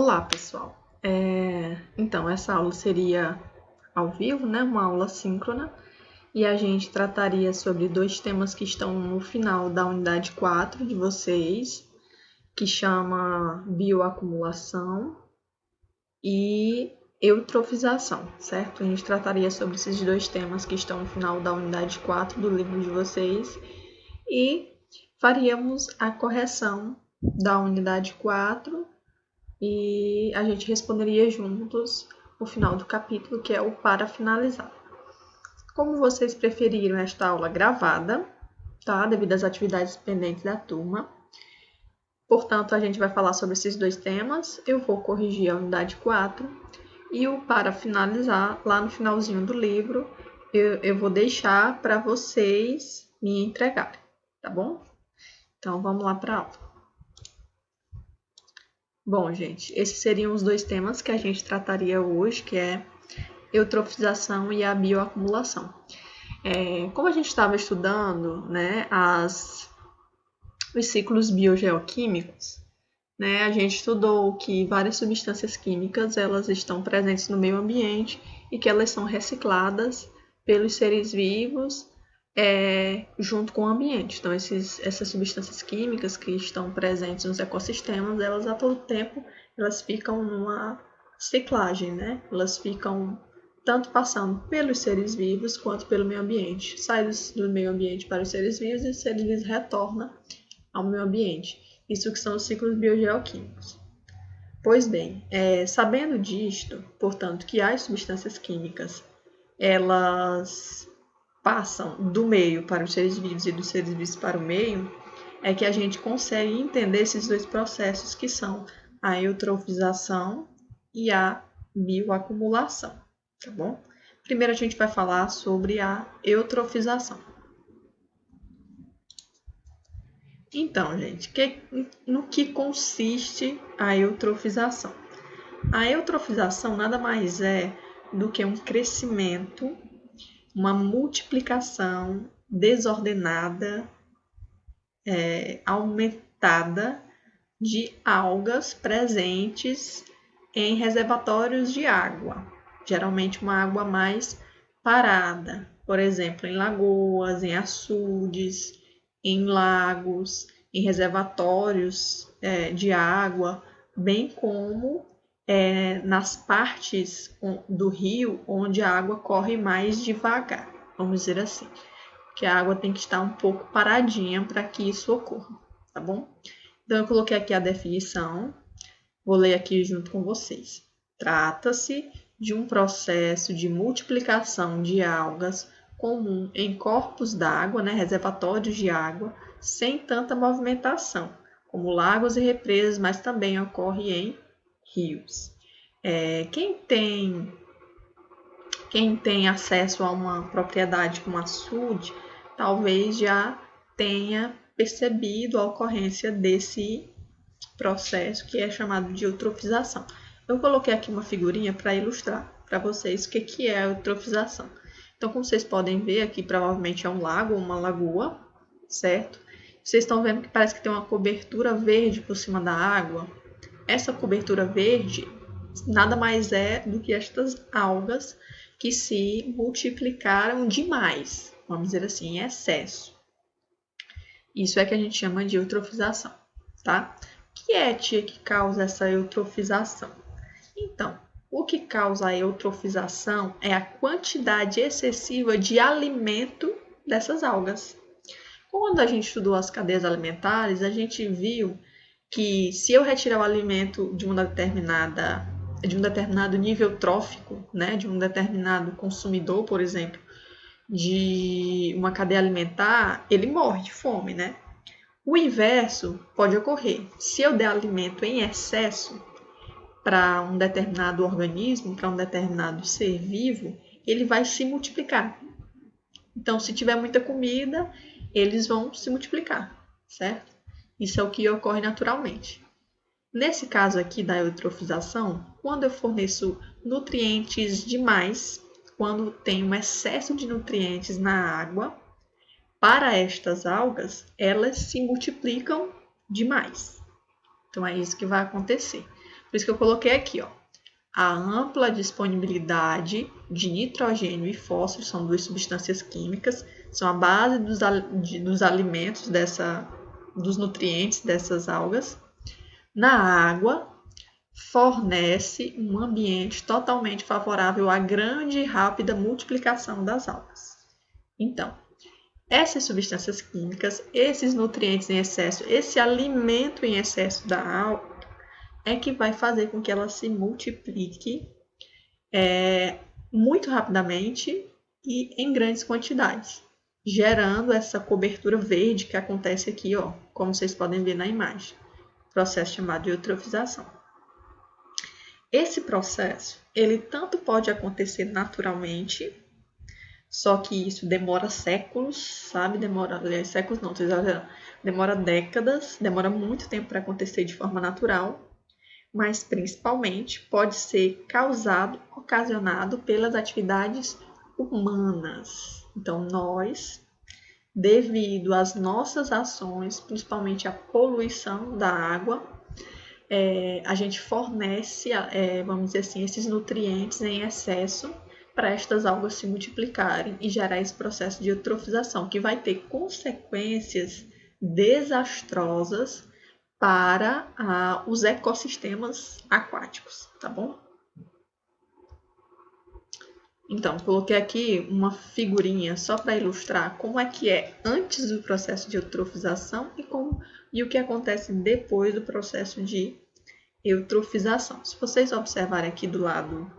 Olá, pessoal. Então, essa aula seria ao vivo, né? Uma aula síncrona, e a gente trataria sobre dois temas que estão no final da unidade 4 de vocês, que chama bioacumulação e eutrofização, certo? A gente trataria sobre esses dois temas que estão no final da unidade 4 do livro de vocês e faríamos a correção da unidade 4 e a gente responderia juntos o final do capítulo, que é o para finalizar. Como vocês preferiram esta aula gravada, tá? Devido às atividades pendentes da turma. Portanto, a gente vai falar sobre esses dois temas. Eu vou corrigir a unidade 4 e o para finalizar, lá no finalzinho do livro, eu vou deixar para vocês me entregarem, tá bom? Então, vamos lá para a aula. Bom, gente, esses seriam os dois temas que a gente trataria hoje, que é eutrofização e a bioacumulação. Como a gente estava estudando, né, os ciclos biogeoquímicos, né, a gente estudou que várias substâncias químicas elas estão presentes no meio ambiente e que elas são recicladas pelos seres vivos junto com o ambiente. Então, essas substâncias químicas que estão presentes nos ecossistemas, elas a todo tempo elas ficam numa ciclagem, né? Elas ficam tanto passando pelos seres vivos quanto pelo meio ambiente. Sai do meio ambiente para os seres vivos e os seres vivos retornam ao meio ambiente. Isso que são os ciclos biogeoquímicos. Pois bem, sabendo disto, portanto, que as substâncias químicas elas passam do meio para os seres vivos e dos seres vivos para o meio, é que a gente consegue entender esses dois processos que são a eutrofização e a bioacumulação, tá bom? Primeiro a gente vai falar sobre a eutrofização. Então, gente, no que consiste a eutrofização? A eutrofização nada mais é do que um crescimento, uma multiplicação desordenada, aumentada de algas presentes em reservatórios de água, geralmente uma água mais parada, por exemplo, em lagoas, em açudes, em lagos, em reservatórios de água, bem como nas partes do rio onde a água corre mais devagar, vamos dizer assim, que a água tem que estar um pouco paradinha para que isso ocorra, tá bom? Então, eu coloquei aqui a definição, vou ler aqui junto com vocês. Trata-se de um processo de multiplicação de algas comum em corpos d'água, né, reservatórios de água, sem tanta movimentação, como lagos e represas, mas também ocorre em rios. Quem tem acesso a uma propriedade como açude, talvez já tenha percebido a ocorrência desse processo que é chamado de eutrofização. Eu coloquei aqui uma figurinha para ilustrar para vocês o que é a eutrofização. Então, como vocês podem ver, aqui provavelmente é um lago ou uma lagoa, certo? Vocês estão vendo que parece que tem uma cobertura verde por cima da água. Essa cobertura verde nada mais é do que estas algas que se multiplicaram demais, vamos dizer assim, em excesso. Isso é que a gente chama de eutrofização, tá? O que é, tia, que causa essa eutrofização? Então, o que causa a eutrofização é a quantidade excessiva de alimento dessas algas. Quando a gente estudou as cadeias alimentares, a gente viu que se eu retirar o alimento de um determinado nível trófico, né, de um determinado consumidor, por exemplo, de uma cadeia alimentar, ele morre de fome, né? O inverso pode ocorrer. Se eu der alimento em excesso para um determinado organismo, para um determinado ser vivo, ele vai se multiplicar. Então, se tiver muita comida, eles vão se multiplicar, certo? Isso é o que ocorre naturalmente. Nesse caso aqui da eutrofização, quando eu forneço nutrientes demais, quando tem um excesso de nutrientes na água, para estas algas, elas se multiplicam demais. Então, é isso que vai acontecer. Por isso que eu coloquei aqui, ó. A ampla disponibilidade de nitrogênio e fósforo são duas substâncias químicas, são a base dos alimentos dos nutrientes dessas algas. Na água, fornece um ambiente totalmente favorável à grande e rápida multiplicação das algas. Então, essas substâncias químicas, esses nutrientes em excesso, esse alimento em excesso da alga, é que vai fazer com que ela se multiplique muito rapidamente e em grandes quantidades, gerando essa cobertura verde que acontece aqui, ó, como vocês podem ver na imagem, processo chamado de eutrofização. Esse processo, ele tanto pode acontecer naturalmente, só que isso demora séculos, sabe? Séculos não, demora décadas, demora muito tempo para acontecer de forma natural, mas principalmente pode ser ocasionado pelas atividades humanas. Então, nós, devido às nossas ações, principalmente a poluição da água, a gente fornece, vamos dizer assim, esses nutrientes em excesso para estas algas se multiplicarem e gerar esse processo de eutrofização, que vai ter consequências desastrosas para os ecossistemas aquáticos, tá bom? Então, coloquei aqui uma figurinha só para ilustrar como é que é antes do processo de eutrofização e o que acontece depois do processo de eutrofização. Se vocês observarem aqui do lado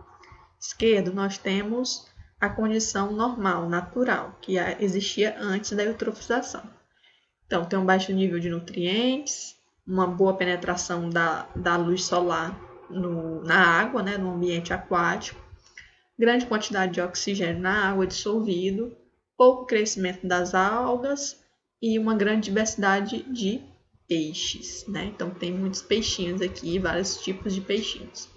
esquerdo, nós temos a condição normal, natural, que existia antes da eutrofização. Então, tem um baixo nível de nutrientes, uma boa penetração da luz solar na água, né, no ambiente aquático, grande quantidade de oxigênio na água dissolvido, pouco crescimento das algas e uma grande diversidade de peixes, né? Então tem muitos peixinhos aqui, vários tipos de peixinhos.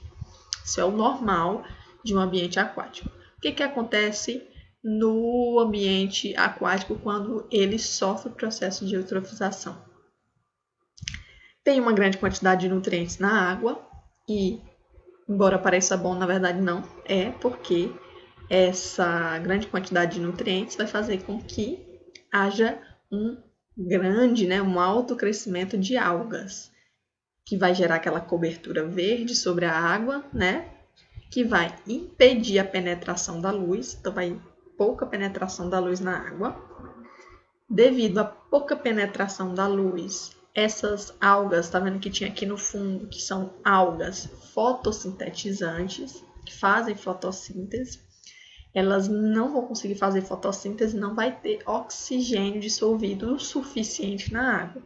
Isso é o normal de um ambiente aquático. O que acontece no ambiente aquático quando ele sofre o processo de eutrofização? Tem uma grande quantidade de nutrientes na água e, embora pareça bom, na verdade não, porque essa grande quantidade de nutrientes vai fazer com que haja um alto crescimento de algas, que vai gerar aquela cobertura verde sobre a água, né? Que vai impedir a penetração da luz, então vai pouca penetração da luz na água. Devido à pouca penetração da luz, essas algas, tá vendo que tinha aqui no fundo, que são algas fotossintetizantes, que fazem fotossíntese, elas não vão conseguir fazer fotossíntese, não vai ter oxigênio dissolvido o suficiente na água.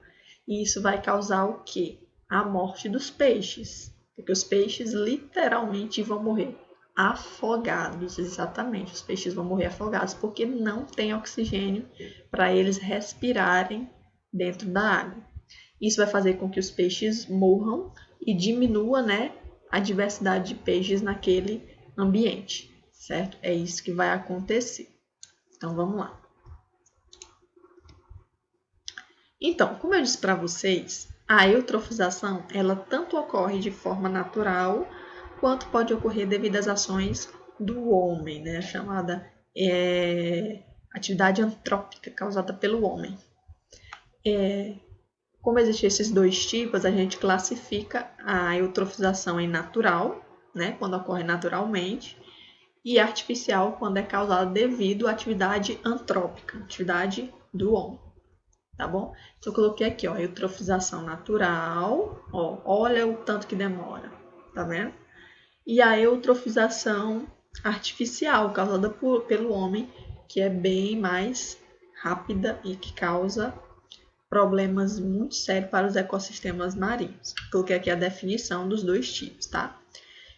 E isso vai causar o quê? A morte dos peixes, porque os peixes literalmente vão morrer afogados, exatamente, os peixes vão morrer afogados porque não tem oxigênio para eles respirarem dentro da água. Isso vai fazer com que os peixes morram e diminua, né, a diversidade de peixes naquele ambiente, certo? É isso que vai acontecer. Então, vamos lá. Então, como eu disse para vocês, a eutrofização, ela tanto ocorre de forma natural, quanto pode ocorrer devido às ações do homem, né? Chamada atividade antrópica causada pelo homem. Como existem esses dois tipos, a gente classifica a eutrofização em natural, né? Quando ocorre naturalmente, e artificial, quando é causada devido à atividade antrópica, atividade do homem. Tá bom? Então, eu coloquei aqui, ó, eutrofização natural, ó, olha o tanto que demora, tá vendo? E a eutrofização artificial, causada pelo homem, que é bem mais rápida e que causa problemas muito sérios para os ecossistemas marinhos. Coloquei aqui a definição dos dois tipos, tá?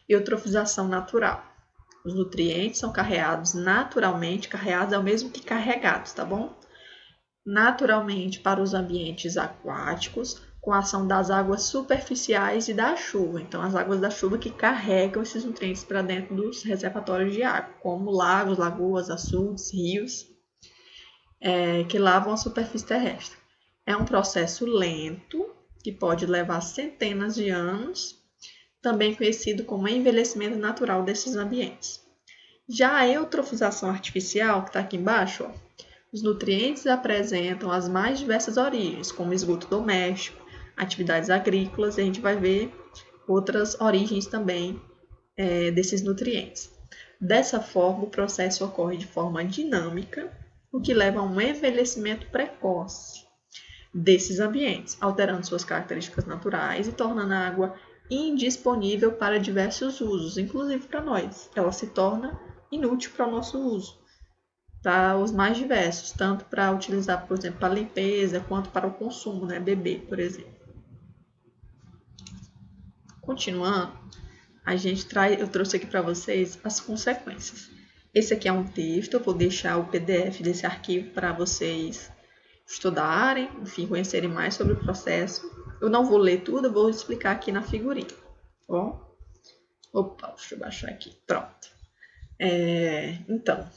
Eutrofização natural. Os nutrientes são carreados naturalmente, carreados é o mesmo que carregados, tá bom? Naturalmente para os ambientes aquáticos, com a ação das águas superficiais e da chuva. Então, as águas da chuva que carregam esses nutrientes para dentro dos reservatórios de água, como lagos, lagoas, açudes, rios, que lavam a superfície terrestre. É um processo lento, que pode levar centenas de anos, também conhecido como envelhecimento natural desses ambientes. Já a eutrofização artificial, que está aqui embaixo, ó, os nutrientes apresentam as mais diversas origens, como esgoto doméstico, atividades agrícolas, e a gente vai ver outras origens também desses nutrientes. Dessa forma, o processo ocorre de forma dinâmica, o que leva a um envelhecimento precoce desses ambientes, alterando suas características naturais e tornando a água indisponível para diversos usos, inclusive para nós. Ela se torna inútil para o nosso uso, para os mais diversos, tanto para utilizar, por exemplo, para limpeza, quanto para o consumo, né? Beber, por exemplo. Continuando, eu trouxe aqui para vocês as consequências. Esse aqui é um texto, eu vou deixar o PDF desse arquivo para vocês estudarem, enfim, conhecerem mais sobre o processo. Eu não vou ler tudo, eu vou explicar aqui na figurinha, tá bom? Opa, deixa eu baixar aqui, pronto. Então,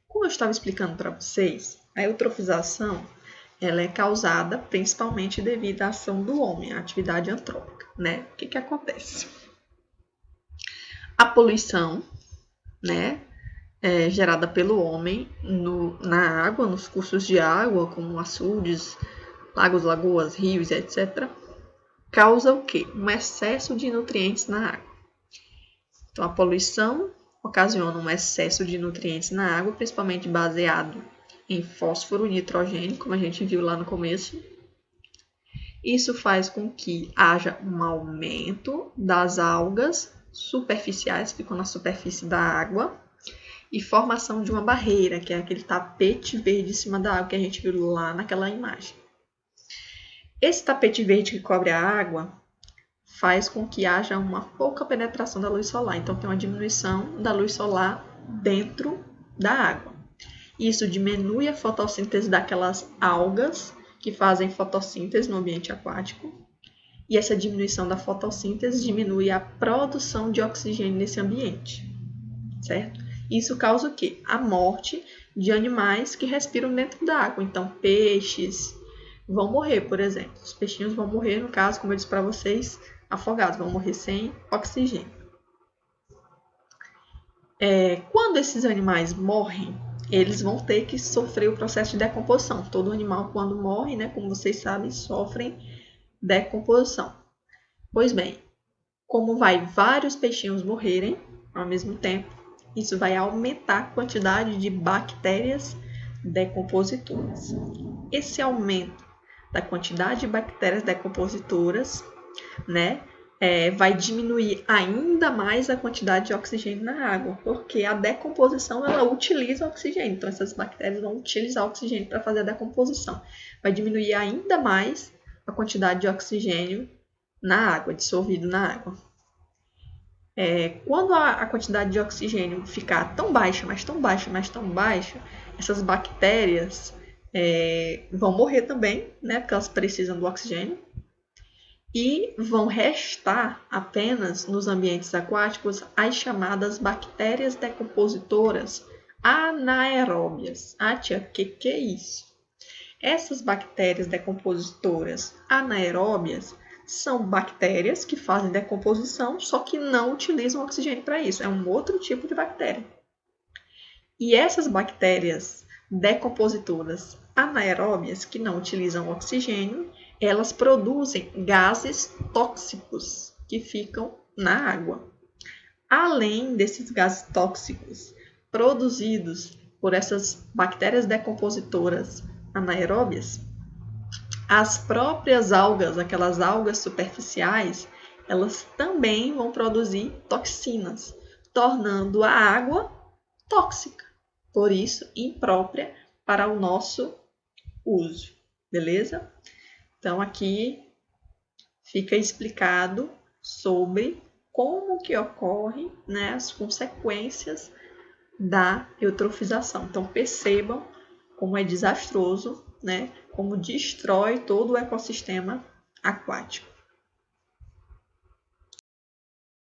como eu estava explicando para vocês, a eutrofização ela é causada principalmente devido à ação do homem, à atividade antrópica, né? O que acontece? A poluição, né, gerada pelo homem na água, nos cursos de água, como açudes, lagos, lagoas, rios, etc., causa o quê? Um excesso de nutrientes na água. Então, a poluição ocasiona um excesso de nutrientes na água, principalmente baseado em fósforo e nitrogênio, como a gente viu lá no começo. Isso faz com que haja um aumento das algas superficiais, que ficam na superfície da água, e formação de uma barreira, que é aquele tapete verde em cima da água que a gente viu lá naquela imagem. Esse tapete verde que cobre a água faz com que haja uma pouca penetração da luz solar. Então, tem uma diminuição da luz solar dentro da água. Isso diminui a fotossíntese daquelas algas que fazem fotossíntese no ambiente aquático. E essa diminuição da fotossíntese diminui a produção de oxigênio nesse ambiente, certo? Isso causa o quê? A morte de animais que respiram dentro da água. Então, peixes vão morrer, por exemplo. Os peixinhos vão morrer, no caso, como eu disse para vocês, afogados, vão morrer sem oxigênio. Quando esses animais morrem, eles vão ter que sofrer o processo de decomposição. Todo animal, quando morre, né, como vocês sabem, sofrem decomposição. Pois bem, como vai vários peixinhos morrerem ao mesmo tempo, isso vai aumentar a quantidade de bactérias decompositoras. Esse aumento da quantidade de bactérias decompositoras, né, vai diminuir ainda mais a quantidade de oxigênio na água, porque a decomposição ela utiliza oxigênio. Então, essas bactérias vão utilizar oxigênio para fazer a decomposição. Vai diminuir ainda mais a quantidade de oxigênio na água, dissolvido na água. Quando a quantidade de oxigênio ficar tão baixa, mas tão baixa, mas tão baixa, essas bactérias vão morrer também, né, porque elas precisam do oxigênio, e vão restar apenas nos ambientes aquáticos as chamadas bactérias decompositoras anaeróbias. Ah, tia, que é isso? Essas bactérias decompositoras anaeróbias são bactérias que fazem decomposição, só que não utilizam oxigênio para isso. É um outro tipo de bactéria. E essas bactérias decompositoras anaeróbias, que não utilizam oxigênio, elas produzem gases tóxicos que ficam na água. Além desses gases tóxicos produzidos por essas bactérias decompositoras anaeróbias, as próprias algas, aquelas algas superficiais, elas também vão produzir toxinas, tornando a água tóxica, por isso imprópria para o nosso uso, beleza? Então, aqui fica explicado sobre como que ocorre, né, as consequências da eutrofização. Então, percebam como é desastroso, né, como destrói todo o ecossistema aquático.